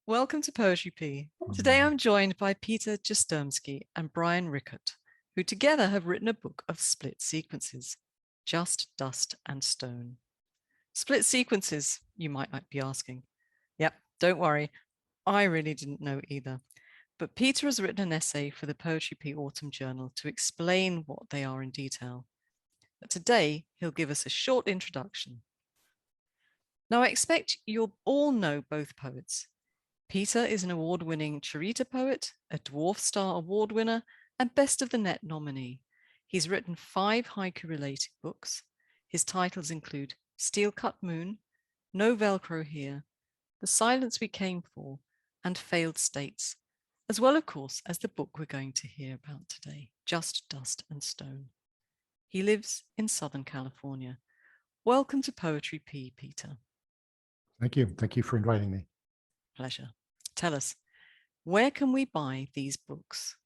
Welcome to Poetry P. Today I'm joined by Peter Jastermsky and Bryan Rickert, who together have written a book of split sequences, Just Dust and Stone. Split sequences, you might be asking. Yep, don't worry, I really didn't know either. But Peter has written an essay for the Poetry P Autumn Journal to explain what they are in detail. But today, he'll give us a short introduction. Now, I expect you'll all know both poets. Peter is an award-winning Charita poet, a Dwarf Star Award winner, and Best of the Net nominee. He's written 5 haiku-related books. His titles include Steel Cut Moon, No Velcro Here, The Silence We Came For, and Failed States, as well, of course, as the book we're going to hear about today, Just Dust and Stone. He lives in Southern California. Welcome to Poetry P, Peter. Thank you. Thank you for inviting me. Pleasure. Tell us, where can we buy these books?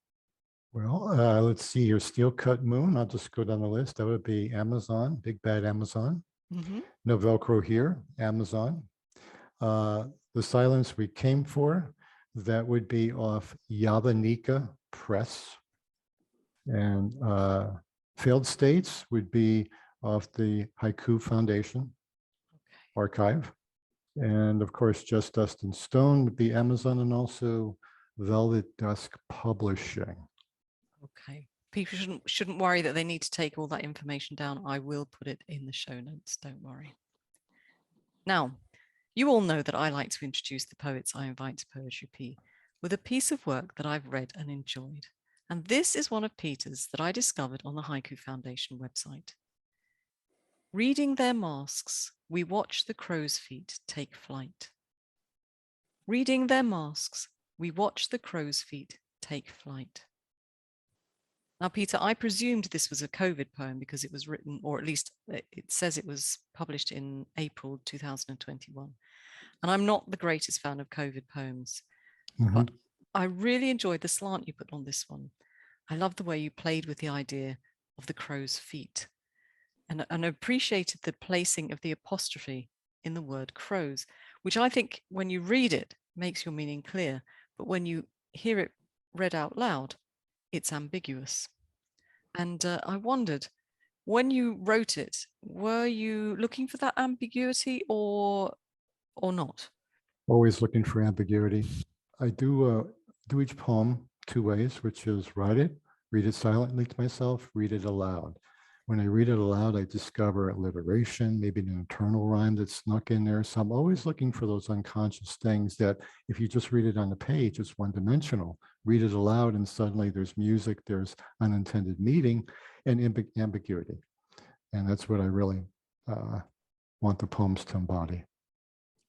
Well, let's see your Steel Cut Moon. I'll just go down the list. That would be Amazon, Big Bad Amazon. No Velcro Here, Amazon. The Silence We Came For, that would be off Yabanika Press. And Failed States would be off the Haiku Foundation archive. And of course, Just Dust and Stone would be Amazon, and also Velvet Dusk Publishing. Okay. People shouldn't worry that they need to take all that information down. I will put it in the show notes. Don't worry. Now, you all know that I like to introduce the poets I invite to Poetry P with a piece of work that I've read and enjoyed. And this is one of Peter's that I discovered on the Haiku Foundation website. Reading their masks, we watch the crow's feet take flight. Reading their masks, we watch the crow's feet take flight. Now, Peter, I presumed this was a COVID poem because it was written, or at least it says it was published in April 2021. And I'm not the greatest fan of COVID poems, but I really enjoyed the slant you put on this one. I love the way you played with the idea of the crow's feet and appreciated the placing of the apostrophe in the word crows, which I think when you read it makes your meaning clear, but when you hear it read out loud, it's ambiguous. And I wondered, when you wrote it, were you looking for that ambiguity or not? Always looking for ambiguity. I do each poem 2 ways, which is read it silently to myself, read it aloud. When I read it aloud, I discover alliteration, maybe an internal rhyme that's snuck in there. So I'm always looking for those unconscious things that if you just read it on the page, it's one-dimensional. Read it aloud and suddenly there's music, there's unintended meaning and ambiguity. And that's what I really want the poems to embody.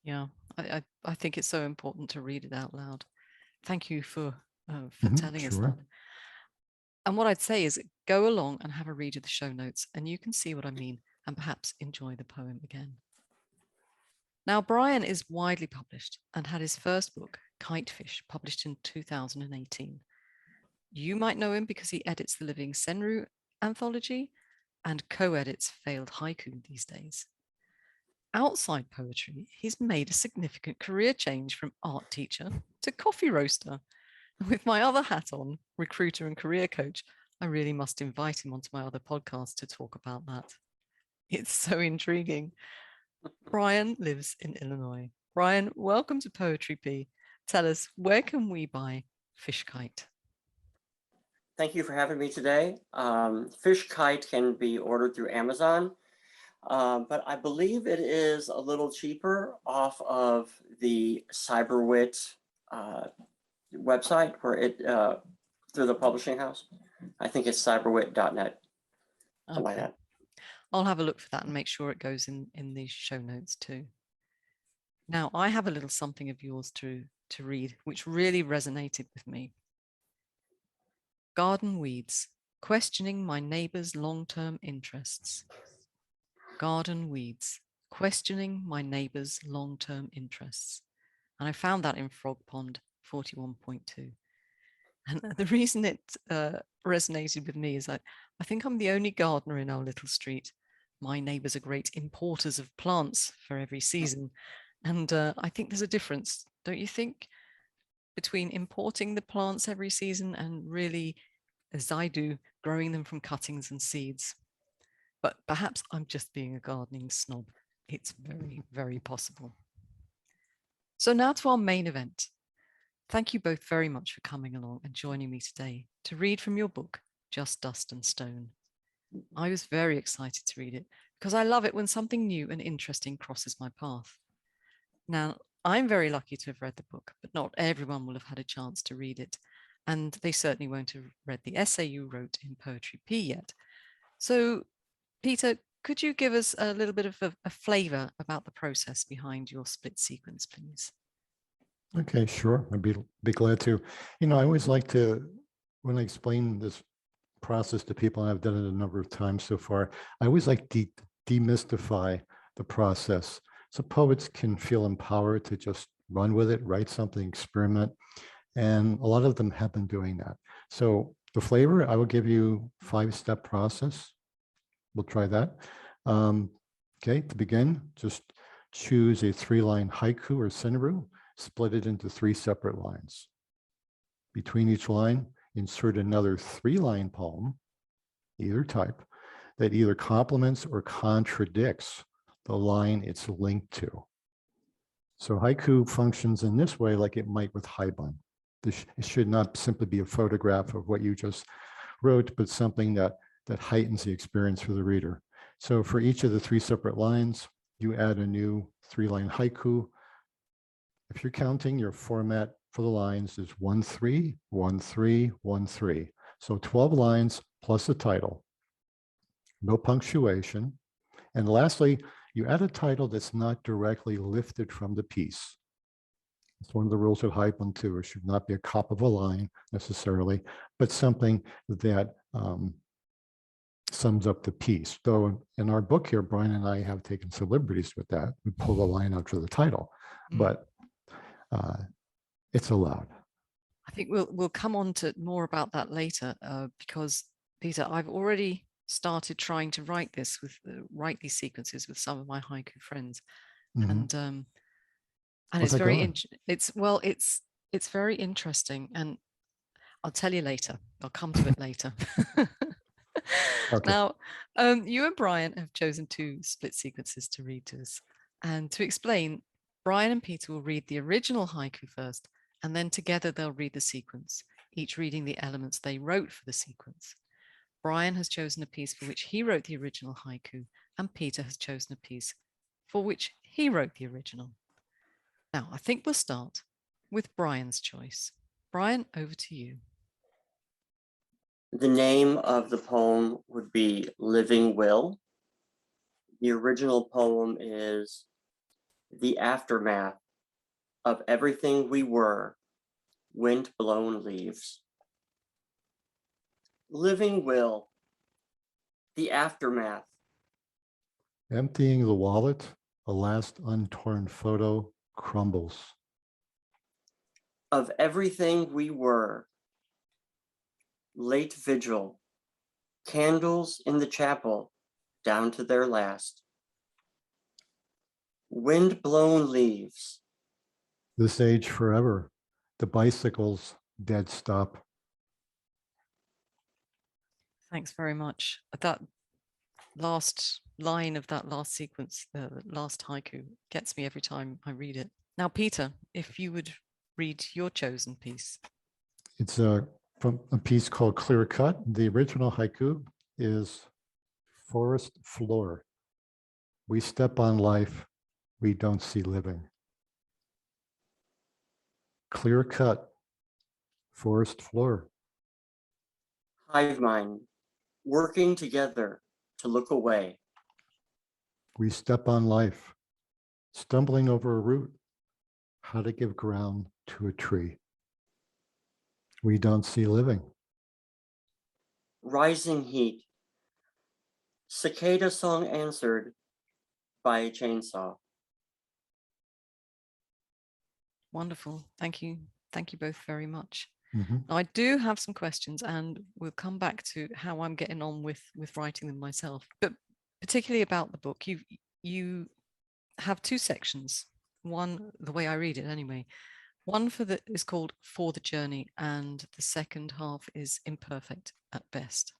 Yeah, I think it's so important to read it out loud. Thank you for telling us that. And what I'd say is go along and have a read of the show notes and you can see what I mean and perhaps enjoy the poem again. Now, Bryan is widely published and had his first book, Kitefish, published in 2018. You might know him because he edits the Living Senru anthology and co-edits Failed Haiku these days. Outside poetry, he's made a significant career change from art teacher to coffee roaster. With my other hat on, recruiter and career coach, I really must invite him onto my other podcast to talk about that. It's so intriguing. Bryan lives in Illinois. Bryan, welcome to Poetry P. Tell us, where can we buy Fish Kite? Thank you for having me today. Fish Kite can be ordered through Amazon, but I believe it is a little cheaper off of the Cyberwit website where it through the publishing house. I think it's cyberwit.net. Something like that. I'll have a look for that and make sure it goes in the show notes too. Now, I have a little something of yours to read, which really resonated with me. Garden weeds, questioning my neighbor's long-term interests. Garden weeds, questioning my neighbor's long-term interests. And I found that in Frog Pond 41.2. And the reason it resonated with me is that I think I'm the only gardener in our little street. My neighbors are great importers of plants for every season. And I think there's a difference, don't you think? between importing the plants every season and really, as I do, growing them from cuttings and seeds. But perhaps I'm just being a gardening snob. It's very, very possible. So now to our main event. Thank you both very much for coming along and joining me today to read from your book, Just Dust and Stone. I was very excited to read it because I love it when something new and interesting crosses my path. Now, I'm very lucky to have read the book, but not everyone will have had a chance to read it. And they certainly won't have read the essay you wrote in Poetry P yet. So, Peter, could you give us a little bit of a flavor about the process behind your split sequence, please? Okay, sure. I'd be glad to. I always like to, when I explain this process to people, and I've done it a number of times so far, I always like to demystify the process so poets can feel empowered to just run with it, write something, experiment. And a lot of them have been doing that. So the flavor, I will give you 5-step process. We'll try that. Okay, to begin, just choose a 3-line haiku or senaru, split it into 3 separate lines. Between each line, insert another 3-line poem, either type, that either complements or contradicts the line it's linked to. So haiku functions in this way like it might with haibun. It should not simply be a photograph of what you just wrote, but something that heightens the experience for the reader. So for each of the 3 separate lines, you add a new 3-line haiku. If you're counting, your format for the lines is 1-3, 1-3, 1-3. So 12 lines plus a title, no punctuation. And lastly, you add a title that's not directly lifted from the piece. It's one of the rules of haibun too. It should not be a cop of a line necessarily, but something that sums up the piece. Though in our book here, Brian and I have taken some liberties with that. We pull the line out for the title, but it's allowed. I think we'll come on to more about that later because, Peter, I've already started trying to write write these sequences with some of my haiku friends, and it's very it's very interesting, and I'll tell you later. I'll come to it later. Okay. Now, you and Brian have chosen 2 split sequences to read to us, and to explain, Brian and Peter will read the original haiku first, and then together they'll read the sequence, each reading the elements they wrote for the sequence. Brian has chosen a piece for which he wrote the original haiku, and Peter has chosen a piece for which he wrote the original. Now, I think we'll start with Brian's choice. Brian, over to you. The name of the poem would be Living Will. The original poem is The Aftermath of Everything We Were, Wind-Blown Leaves. Living Will, the aftermath. Emptying the wallet, a last untorn photo crumbles. Of everything we were. Late vigil, candles in the chapel, down to their last. Wind-blown leaves. This age forever, the bicycle's dead stop. Thanks very much. That last line of that last sequence, the last haiku, gets me every time I read it. Now, Peter, if you would read your chosen piece. It's from a piece called Clear Cut. The original haiku is forest floor. We step on life, we don't see living. Clear cut, forest floor. Hive mind, working together to look away. We step on life, stumbling over a root, how to give ground to a tree. We don't see living. Rising heat, cicada song answered by a chainsaw. Wonderful. Thank you. Thank you both very much. Mm-hmm. Now, I do have some questions, and we'll come back to how I'm getting on with writing them myself, but particularly about the book. You have 2 sections. One, the way I read it anyway. One is called For the Journey, and the second half is Imperfect at Best.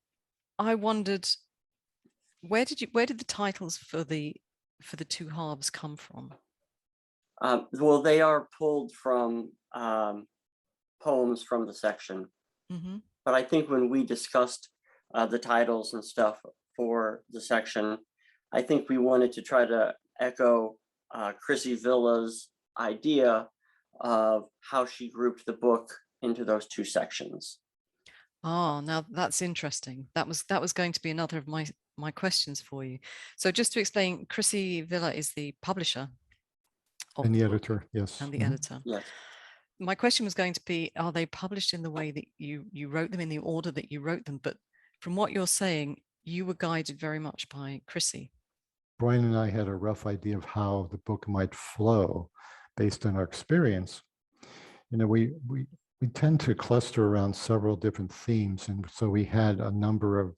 I wondered, where did the titles for the two halves come from? Well, they are pulled from poems from the section. But I think when we discussed the titles and stuff for the section, I think we wanted to try to echo Chrissy Villa's idea of how she grouped the book into those two sections. Oh, now that's interesting. That was going to be another of my questions for you. So just to explain, Chrissy Villa is the publisher and the editor, yes. And the editor. Yes. My question was going to be, are they published in the way that you wrote them, in the order that you wrote them? But from what you're saying, you were guided very much by Chrissy. Bryan and I had a rough idea of how the book might flow based on our experience. You know, we tend to cluster around several different themes. And so we had a number of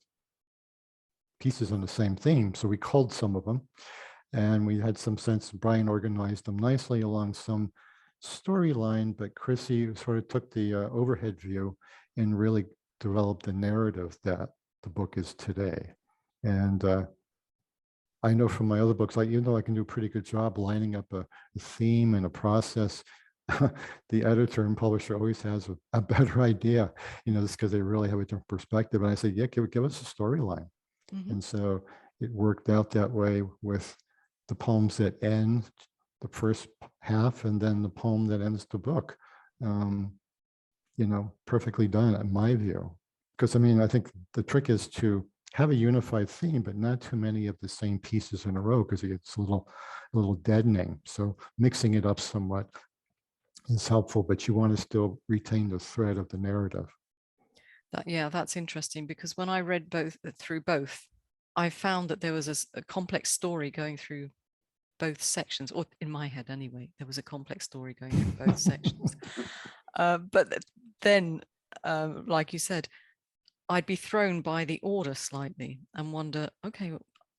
pieces on the same theme. So we culled some of them, and we had some sense. Bryan organized them nicely along some storyline, but Chrissy sort of took the overhead view and really developed the narrative that the book is today. And I know from my other books, even though I can do a pretty good job lining up a theme and a process, the editor and publisher always has a better idea, just because they really have a different perspective. And I say, yeah, give us a storyline. And so it worked out that way with the poems that end the first half and then the poem that ends the book. Perfectly done in my view. Because I think the trick is to have a unified theme, but not too many of the same pieces in a row, because it gets a little deadening. So mixing it up somewhat is helpful, but you want to still retain the thread of the narrative. That's interesting, because when I read through both, I found that there was a complex story going through both sections, or in my head anyway, there was a complex story going through both sections. But then, like you said, I'd be thrown by the order slightly and wonder, okay,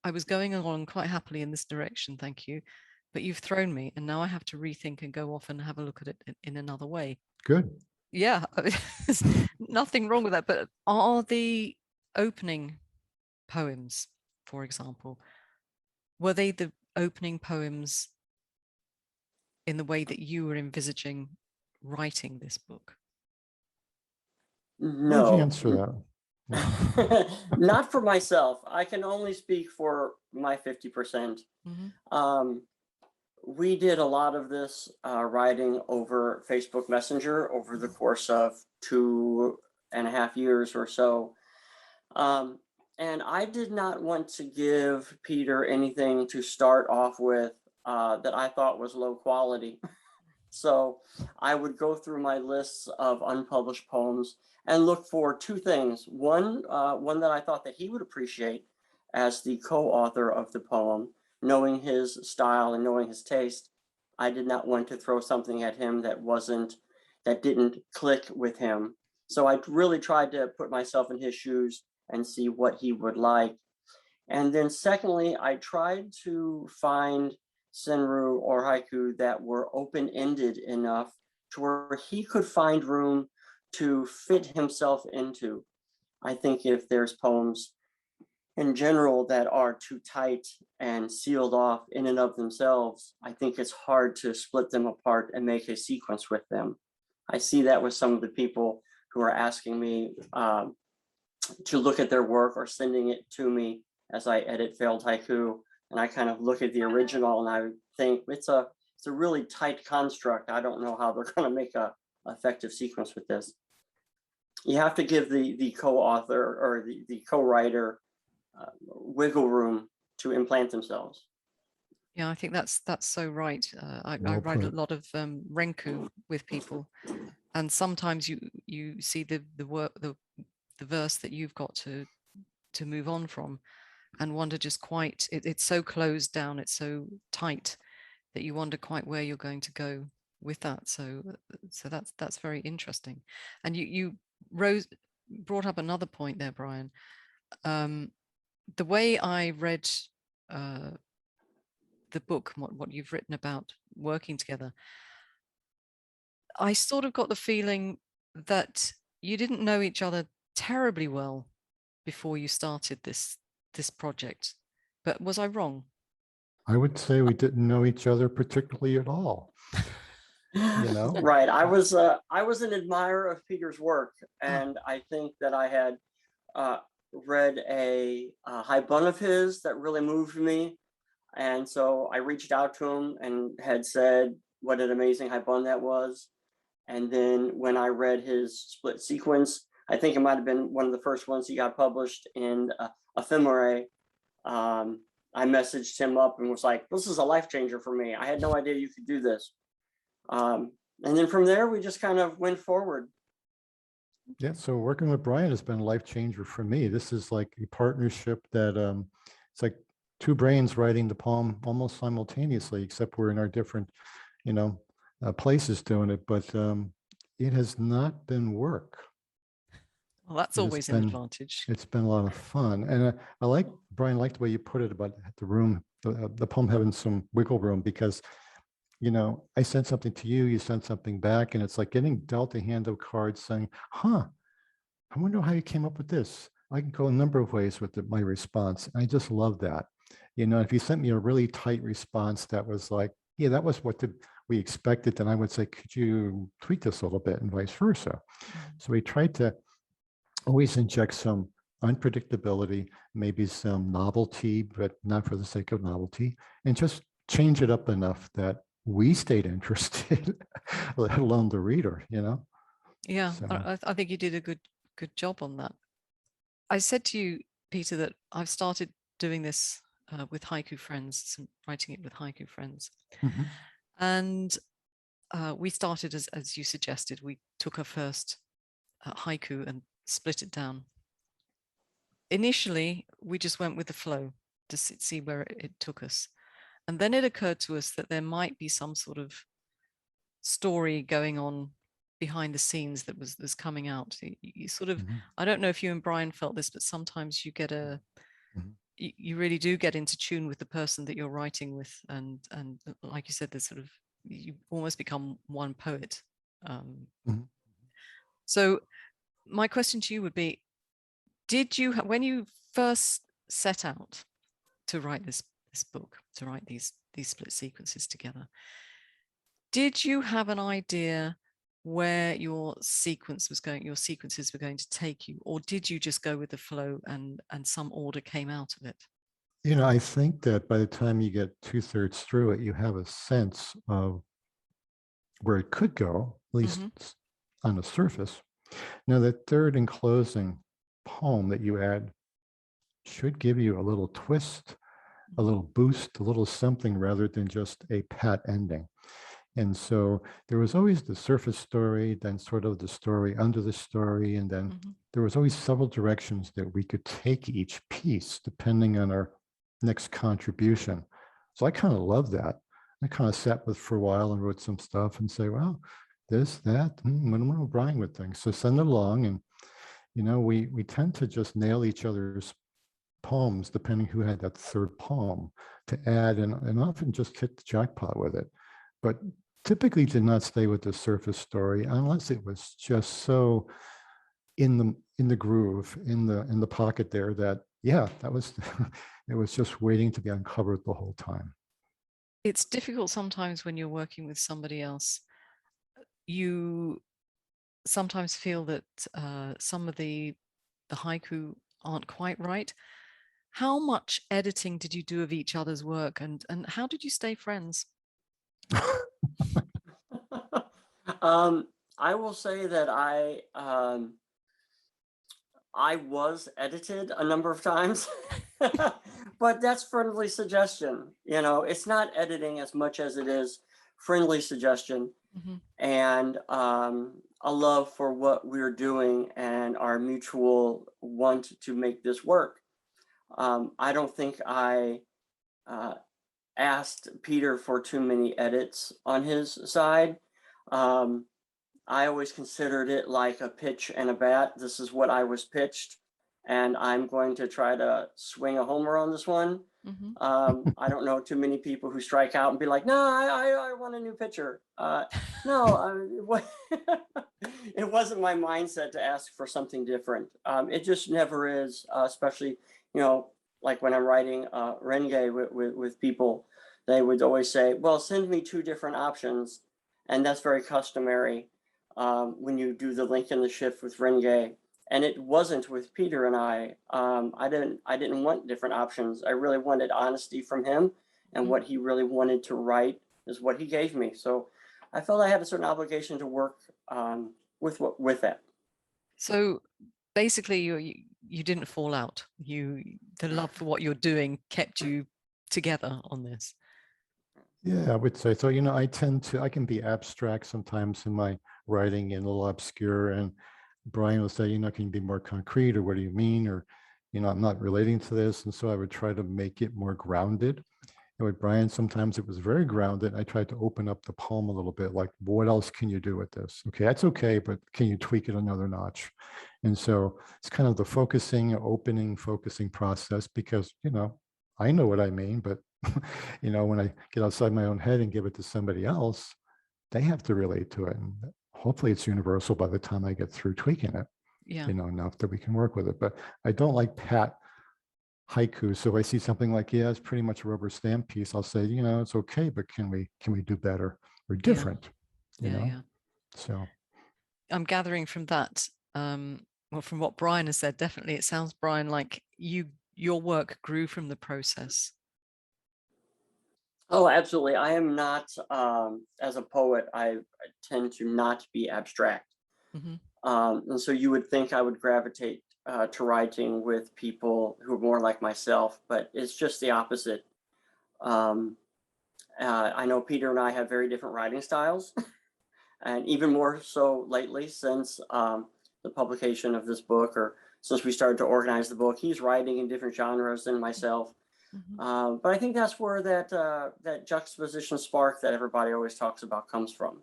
I was going along quite happily in this direction, thank you, but you've thrown me, and now I have to rethink and go off and have a look at it in another way. Good. Yeah, there's nothing wrong with that. But are the opening poems, for example, were they the opening poems in the way that you were envisaging writing this book? No. Why don't you answer that? Not for myself. I can only speak for my 50%. We did a lot of this writing over Facebook Messenger over the course of 2.5 years or so. And I did not want to give Peter anything to start off with that I thought was low quality. So I would go through my lists of unpublished poems and look for two things. One that I thought that he would appreciate as the co-author of the poem, knowing his style and knowing his taste. I did not want to throw something at him that didn't click with him. So I really tried to put myself in his shoes and see what he would like. And then secondly, I tried to find senryu or haiku that were open-ended enough to where he could find room to fit himself into. I think if there's poems in general that are too tight and sealed off in and of themselves, I think it's hard to split them apart and make a sequence with them. I see that with some of the people who are asking me to look at their work or sending it to me as I edit failed haiku, and I kind of look at the original and I think it's a really tight construct. I don't know how they're going to make a effective sequence with this. You have to give the co-author or the co-writer wiggle room to implant themselves. Yeah, I think that's so right. I write a lot of renku with people, and sometimes you see the verse that you've got to move on from, and wonder just quite. It's so closed down, it's so tight that you wonder quite where you're going to go with that. So that's very interesting. And you brought up another point there, Bryan. The way I read the book, what you've written about working together, I sort of got the feeling that you didn't know each other terribly well before you started this project. But was I wrong? I would say we didn't know each other particularly at all. You know? Right. I was an admirer of Peter's work, and I think that I had read a haibun of his that really moved me. And so I reached out to him and had said what an amazing haibun that was. And then when I read his split sequence, I think it might have been one of the first ones he got published in Ephemerae. I messaged him up and was like, this is a life changer for me. I had no idea you could do this. And then from there, we just kind of went forward. Yeah, so working with Bryan has been a life changer for me. This is like a partnership that it's like two brains writing the poem almost simultaneously, except we're in our different, places doing it. But it has not been work. Well, that's always an advantage. It's been a lot of fun. And I like, Bryan, like the way you put it about the poem having some wiggle room, because I sent something to you, you sent something back, and it's like getting dealt a hand of cards saying, I wonder how you came up with this. I can go a number of ways with my response. I just love that. If you sent me a really tight response that was like, yeah, that was what we expected, then I would say, could you tweak this a little bit, and vice versa. So we tried to always inject some unpredictability, maybe some novelty, but not for the sake of novelty, and just change it up enough that we stayed interested, let alone the reader, Yeah, So. I think you did a good job on that. I said to you, Peter, that I've started doing this with haiku friends, writing it with haiku friends. Mm-hmm. And we started, as you suggested, we took our first haiku and split it down. Initially, we just went with the flow to see where it took us. And then it occurred to us that there might be some sort of story going on behind the scenes that was coming out. You sort of, I don't know if you and Bryan felt this, but sometimes you get you really do get into tune with the person that you're writing with. And like you said, there's sort of, you almost become one poet. So my question to you would be, did you, when you first set out to write this book, to write these split sequences together, did you have an idea where your sequences were going to take you, or did you just go with the flow and some order came out of it? I think that by the time you get 2/3 through it, you have a sense of where it could go, at least on the surface. Now, the third and closing poem that you add should give you a little twist, a little boost, a little something, rather than just a pat ending. And so there was always the surface story, then sort of the story under the story, and then there was always several directions that we could take each piece depending on our next contribution. So I kind of love that. I kind of sat with for a while and wrote some stuff and say, well, this, that, what am I Bryan with things? So send it along. And, we tend to just nail each other's poems depending who had that third poem to add, and often just hit the jackpot with it. But typically did not stay with the surface story unless it was just so in the groove, in the pocket there, that that was it was just waiting to be uncovered the whole time. It's difficult sometimes when you're working with somebody else. You sometimes feel that some of the haiku aren't quite right. How much editing did you do of each other's work, and how did you stay friends? I will say that I was edited a number of times, but that's friendly suggestion. It's not editing as much as it is friendly suggestion, and a love for what we're doing and our mutual want to make this work. I don't think I asked Peter for too many edits on his side. I always considered it like a pitch and a bat. This is what I was pitched. and I'm going to try to swing a homer on this one. I don't know too many people who strike out and be like, no, I want a new pitcher. No, it wasn't my mindset to ask for something different. It just never is, especially, like when I'm writing Renge with people, they would always say, well, send me 2 different options. And that's very customary when you do the link and the shift with Renge. And it wasn't with Peter and I. I didn't want different options. I really wanted honesty from him, and what he really wanted to write is what he gave me. So I felt I had a certain obligation to work with that. So basically, you didn't fall out. The love for what you're doing kept you together on this. Yeah, I would say so. I can be abstract sometimes in my writing and a little obscure, and Bryan will say, can you be more concrete, or what do you mean? Or, I'm not relating to this. And so I would try to make it more grounded. And with Bryan, sometimes it was very grounded. I tried to open up the poem a little bit, like, what else can you do with this? Okay, that's okay, but can you tweak it another notch? And so it's kind of the focusing process, because, I know what I mean, but, when I get outside my own head and give it to somebody else, they have to relate to it. And hopefully it's universal by the time I get through tweaking it, enough that we can work with it. But I don't like pat haiku. So if I see something like, it's pretty much a rubber stamp piece, I'll say, it's okay, but can we do better or different? So I'm gathering from that, well, from what Bryan has said, definitely it sounds, Bryan, like your work grew from the process. Oh, absolutely. I am not, as a poet, I tend to not be abstract. And so you would think I would gravitate to writing with people who are more like myself, but it's just the opposite. I know Peter and I have very different writing styles, and even more so lately since the publication of this book, or since we started to organize the book. He's writing in different genres than myself. But I think that's where that juxtaposition spark that everybody always talks about comes from.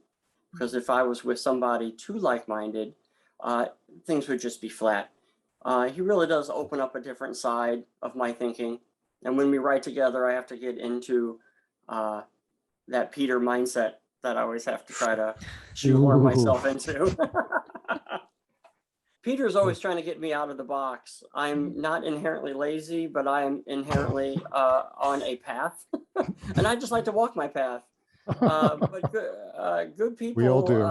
Because if I was with somebody too like-minded, things would just be flat. He really does open up a different side of my thinking. And when we write together, I have to get into that Peter mindset that I always have to try to shoehorn myself into. Peter's always trying to get me out of the box. I'm not inherently lazy, but I am inherently on a path. And I just like to walk my path. But good people, we all do.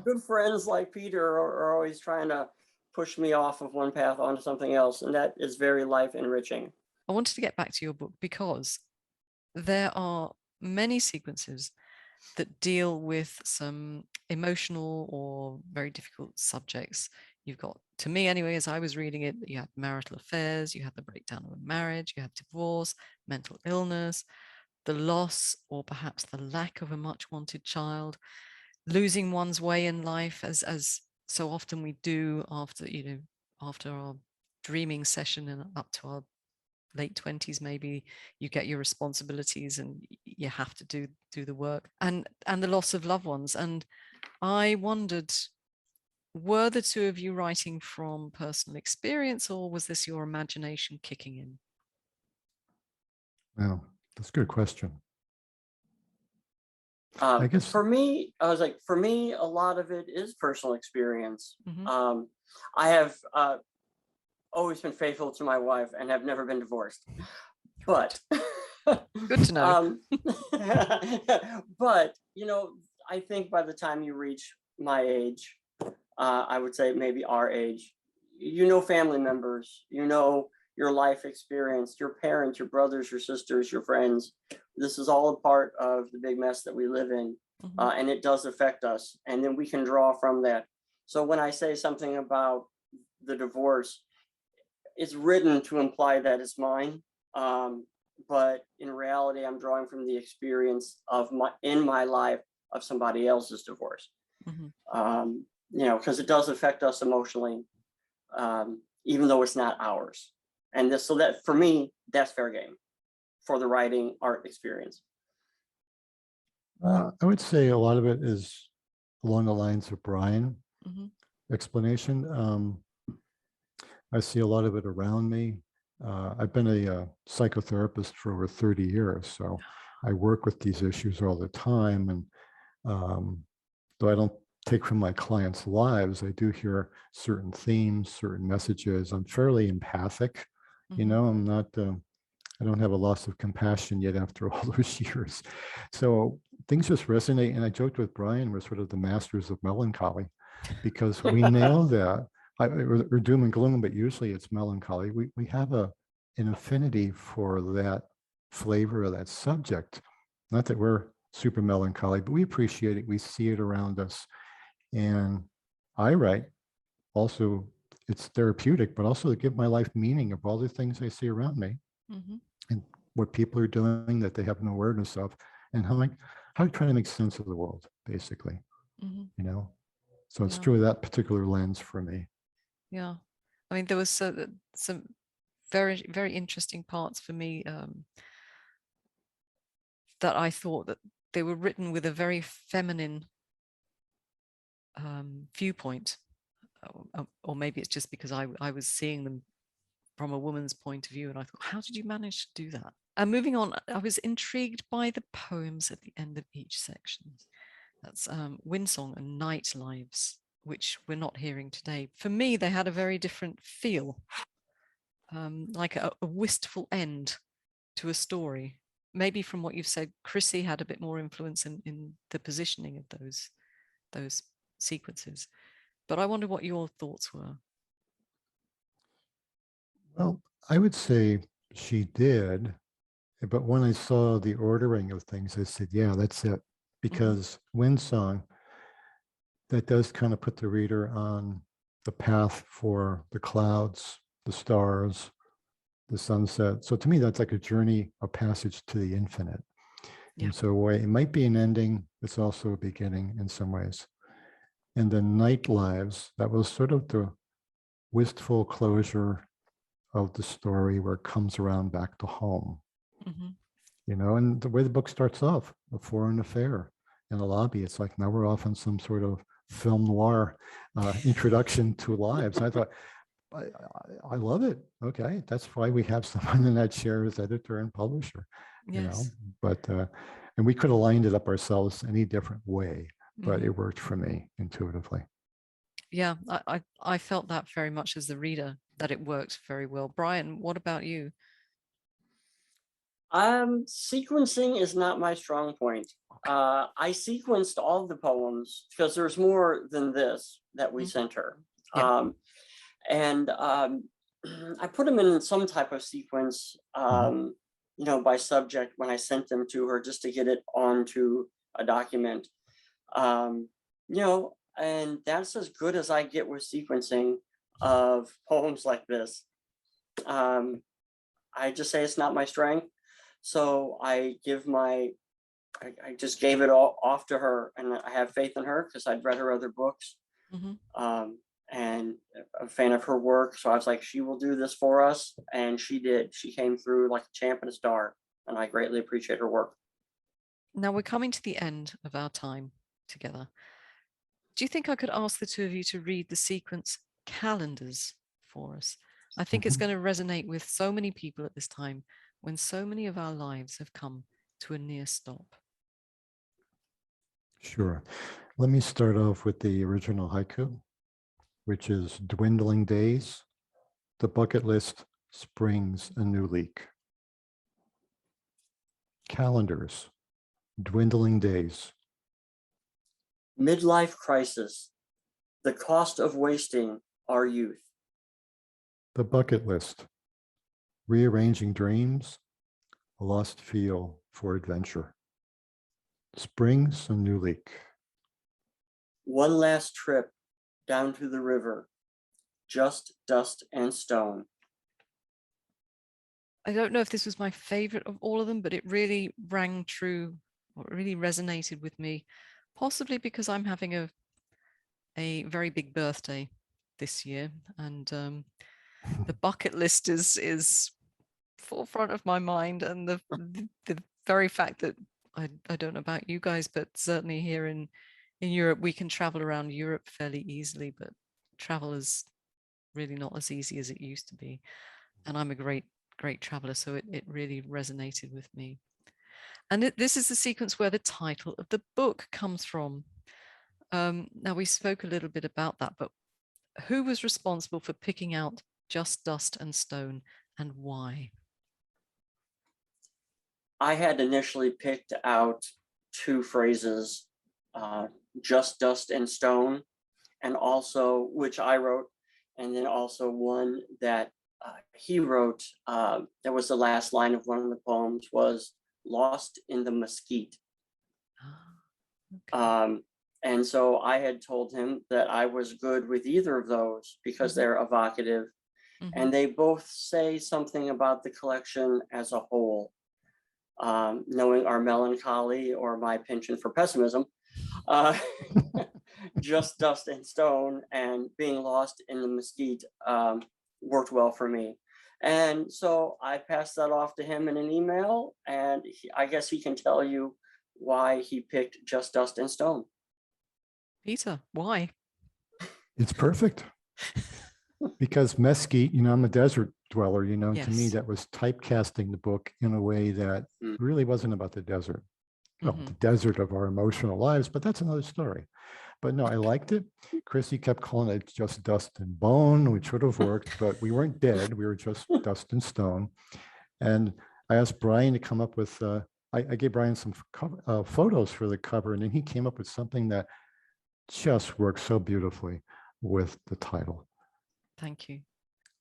Good friends like Peter are always trying to push me off of one path onto something else. And that is very life enriching. I wanted to get back to your book because there are many sequences that deal with some emotional or very difficult subjects. You've got, to me anyway, as I was reading it, you had marital affairs, you had the breakdown of a marriage, you had divorce, mental illness, the loss or perhaps the lack of a much wanted child, losing one's way in life, as so often we do after our dreaming session and up to our late 20s, maybe you get your responsibilities and you have to do the work, and the loss of loved ones. And I wondered, were the two of you writing from personal experience, or was this your imagination kicking in? Well, that's a good question. I guess for me, a lot of it is personal experience. I have always been faithful to my wife and have never been divorced. But good to know. But I think by the time you reach my age, I would say maybe our age, family members, your life experience, your parents, your brothers, your sisters, your friends. This is all a part of the big mess that we live in, and it does affect us. And then we can draw from that. So when I say something about the divorce, it's written to imply that it's mine. But in reality, I'm drawing from the experience of my life of somebody else's divorce. Because it does affect us emotionally, even though it's not ours. And so that, for me, that's fair game for the writing art experience. I would say a lot of it is along the lines of Bryan explanation. I see a lot of it around me. I've been a psychotherapist for over 30 years, so I work with these issues all the time. And though I don't take from my clients' lives, I do hear certain themes, certain messages. I'm fairly empathic. You know, I'm not, I don't have a loss of compassion yet after all those years. So things just resonate. And I joked with Brian, we're sort of the masters of melancholy because we nail that. Or doom and gloom, but usually it's melancholy. We have an affinity for that flavor of that subject. Not that we're super melancholy, but we appreciate it. We see it around us. And I write also, it's therapeutic, but also to give my life meaning of all the things I see around me and what people are doing that they have no awareness of, and how I try to make sense of the world, basically, you know? So it's through that particular lens for me. Yeah. I mean, there was some very, very interesting parts for me that I thought that they were written with a very feminine viewpoint. Or maybe it's just because I was seeing them from a woman's point of view, and I thought, how did you manage to do that? And moving on, I was intrigued by the poems at the end of each section. That's Windsong and Night Lives, which we're not hearing today. For me, they had a very different feel, like a wistful end to a story. Maybe from what you've said, Chrissy had a bit more influence in the positioning of those sequences. But I wonder what your thoughts were. Well, I would say she did, but when I saw the ordering of things, I said, yeah, that's it. Because Windsong, that does kind of put the reader on the path for the clouds, the stars, the sunset. So to me, that's like a journey, a passage to the infinite. Yeah. And so it might be an ending, it's also a beginning in some ways. And then Night Lives, that was sort of the wistful closure of the story where it comes around back to home. You know, and the way the book starts off, a foreign affair in a lobby, it's like now we're off on some sort of film noir introduction to lives. And I thought, I love it. Okay, that's why we have someone in that chair as editor and publisher. Yes. You know, but and we could have lined it up ourselves any different way, but it worked for me intuitively. Yeah, I felt that very much as the reader, that it worked very well. Brian, what about you? Sequencing is not my strong point. I sequenced all the poems because there's more than this that we sent her. Yeah. I put them in some type of sequence, you know, by subject when I sent them to her just to get it onto a document. You know, and that's as good as I get with sequencing of poems like this. I just say it's not my strength. So I just gave it all off to her, and I have faith in her because I'd read her other books and a fan of her work. So I was like, she will do this for us. And she did. She came through like a champ and a star, and I greatly appreciate her work. Now we're coming to the end of our time together. Do you think I could ask the two of you to read the sequence Calendars for us? I think it's going to resonate with so many people at this time when so many of our lives have come to a near stop. Sure. Let me start off with the original haiku, which is dwindling days. The bucket list springs a new leak. Calendars, dwindling days. Midlife crisis, the cost of wasting our youth. The bucket list, rearranging dreams, a lost feel for adventure. Springs a new leak. One last trip down to the river, just dust and stone. I don't know if this was my favorite of all of them, but it really rang true, or it really resonated with me, possibly because I'm having a very big birthday this year, and the bucket list is forefront of my mind, and the very fact that I don't know about you guys, but certainly here in Europe, we can travel around Europe fairly easily, but travel is really not as easy as it used to be. And I'm a great traveler, so it really resonated with me. And this is the sequence where the title of the book comes from. Now, we spoke a little bit about that, but who was responsible for picking out Just Dust and Stone, and why? I had initially picked out two phrases, just dust and stone, and also, which I wrote, and then also one that he wrote, that was the last line of one of the poems, was lost in the mesquite. Okay. And so I had told him that I was good with either of those because they're evocative, and they both say something about the collection as a whole. Knowing our melancholy or my penchant for pessimism, just dust and stone and being lost in the mesquite worked well for me. And so I passed that off to him in an email, and I guess he can tell you why he picked just dust and stone. Peter, why? It's perfect. Because mesquite, I'm a desert dweller, to me, Yes. that was typecasting the book in a way that really wasn't about the desert. Well, the desert of our emotional lives, but that's another story. But no, I liked it. Chrissy kept calling it just dust and bone, which would have worked, but we weren't dead. We were just dust and stone. And I asked Brian to come up with, I gave Brian some photos for the cover, and then he came up with something that just works so beautifully with the title. Thank you.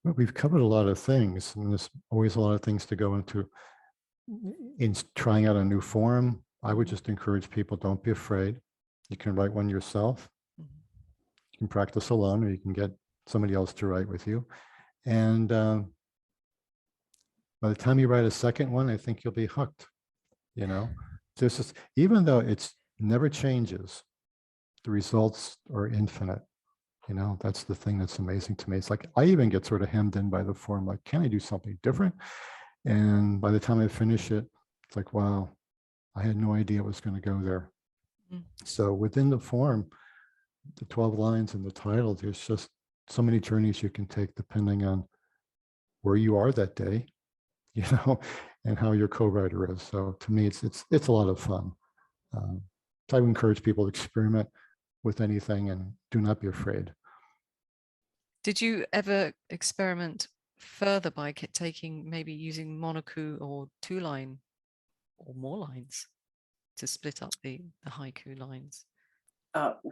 Well, we've covered a lot of things, and there's always a lot of things to go into in trying out a new form. I would just encourage people, don't be afraid. You can write one yourself. You can practice alone, or you can get somebody else to write with you. And by the time you write a second one, I think you'll be hooked. Just even though it's never changes, the results are infinite. That's the thing that's amazing to me. It's like I even get sort of hemmed in by the form, like, can I do something different? And by the time I finish it, it's like, wow, I had no idea it was going to go there. So within the form, the 12 lines and the title, there's just so many journeys you can take depending on where you are that day, and how your co-writer is. So to me, it's a lot of fun. So I would encourage people to experiment with anything and do not be afraid. Did you ever experiment further by maybe using monoku or 2-line or more lines to split up the haiku lines?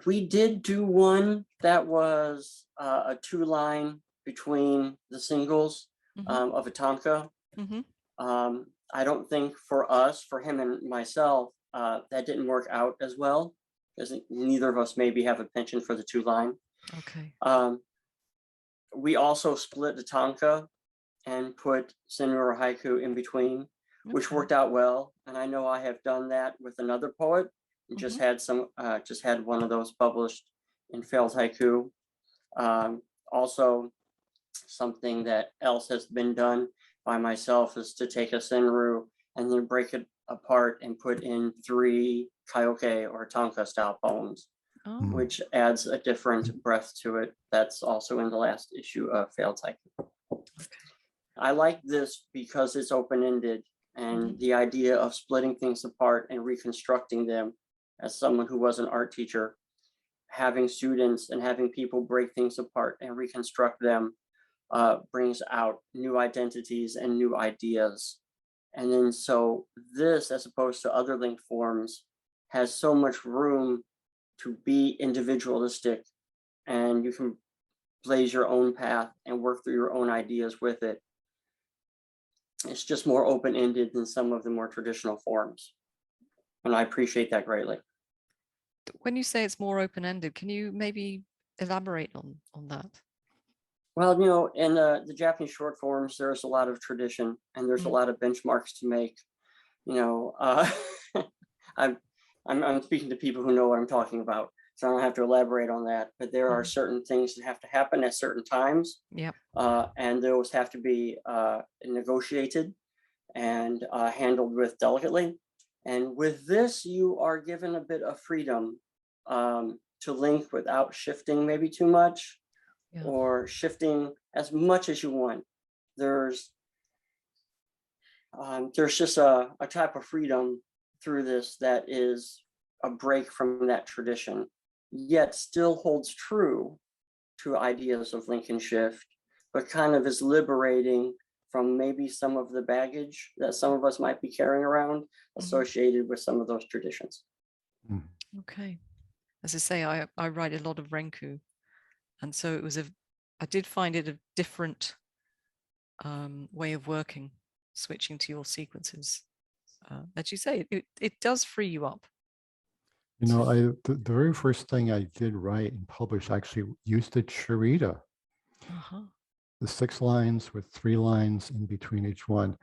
We did do one that was a 2-line between the singles of a tanka. I don't think for him and myself, that didn't work out as well, because neither of us maybe have a penchant for the 2-line. Okay. We also split the tanka and put senryu haiku in between, which worked out well. And I know I have done that with another poet. Just had one of those published in Failed Haiku. Also, something that else has been done by myself is to take a senryu and then break it apart and put in 3 kaioke or tanka style poems, which adds a different breath to it. That's also in the last issue of Failed Haiku. I like this because it's open-ended, and the idea of splitting things apart and reconstructing them. As someone who was an art teacher, having students and having people break things apart and reconstruct them brings out new identities and new ideas. And then so this, as opposed to other linked forms, has so much room to be individualistic, and you can blaze your own path and work through your own ideas with it. It's just more open-ended than some of the more traditional forms. And I appreciate that greatly. When you say it's more open-ended, can you maybe elaborate on that? Well, in the Japanese short forms, there's a lot of tradition, and there's a lot of benchmarks to make. I'm speaking to people who know what I'm talking about, so I don't have to elaborate on that. But there are certain things that have to happen at certain times, and those have to be negotiated and handled with delicately. And with this, you are given a bit of freedom to link without shifting maybe too much. Yeah. or shifting as much as you want. There's just a type of freedom through this that is a break from that tradition, yet still holds true to ideas of link and shift, but kind of is liberating from maybe some of the baggage that some of us might be carrying around associated with some of those traditions. Okay. As I say, I write a lot of Renku, and so it was I did find it a different way of working, switching to your sequences. As you say, it does free you up. You know, the very first thing I did write and publish actually used the Charita. The 6 lines with 3 lines in between each one.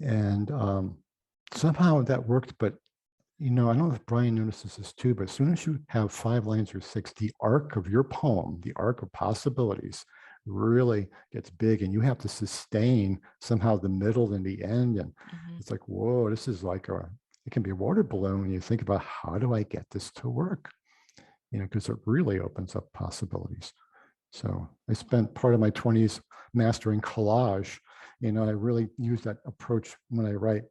And somehow that worked, but you know, I don't know if Brian notices this too, but as soon as you have 5 lines or 6, the arc of your poem, the arc of possibilities really gets big, and you have to sustain somehow the middle and the end. And it's like, whoa, this is like it can be a water balloon when you think about how do I get this to work? You know, because it really opens up possibilities. So I spent part of my 20s mastering collage. You know, I really use that approach when I write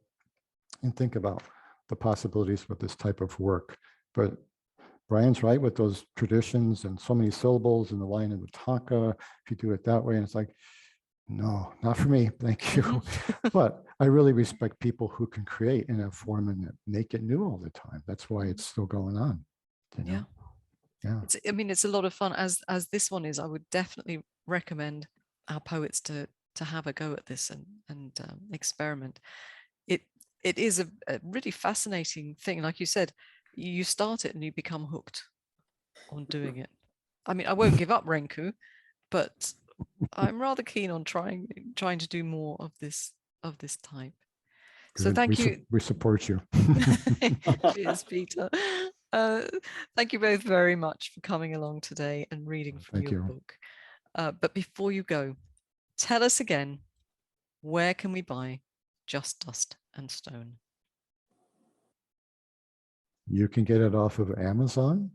and think about the possibilities with this type of work. But Brian's right with those traditions and so many syllables in the line in the tanka, if you do it that way. And it's like, no, not for me, thank you. But I really respect people who can create in that form and make it new all the time. That's why it's still going on, you know? Yeah. I mean, it's a lot of fun, as this one is. I would definitely recommend our poets to have a go at this and experiment. It is a really fascinating thing. Like you said, you start it and you become hooked on doing it. I mean, I won't give up Renku, but I'm rather keen on trying to do more of this type. Good. So thank you. We support you. Cheers, Peter. Thank you both very much for coming along today and reading from your book. But before you go, tell us again, where can we buy Just Dust and Stone? You can get it off of Amazon.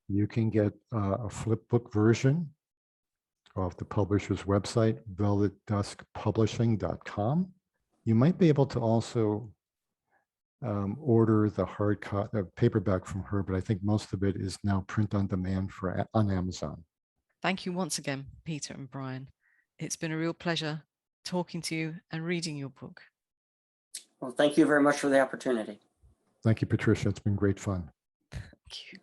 You can get a flip book version off the publisher's website, velvetduskpublishing.com. You might be able to also order the paperback from her, but I think most of it is now print on demand on Amazon. Thank you once again, Peter and Brian. It's been a real pleasure talking to you and reading your book. Well, thank you very much for the opportunity. Thank you, Patricia. It's been great fun. Thank you.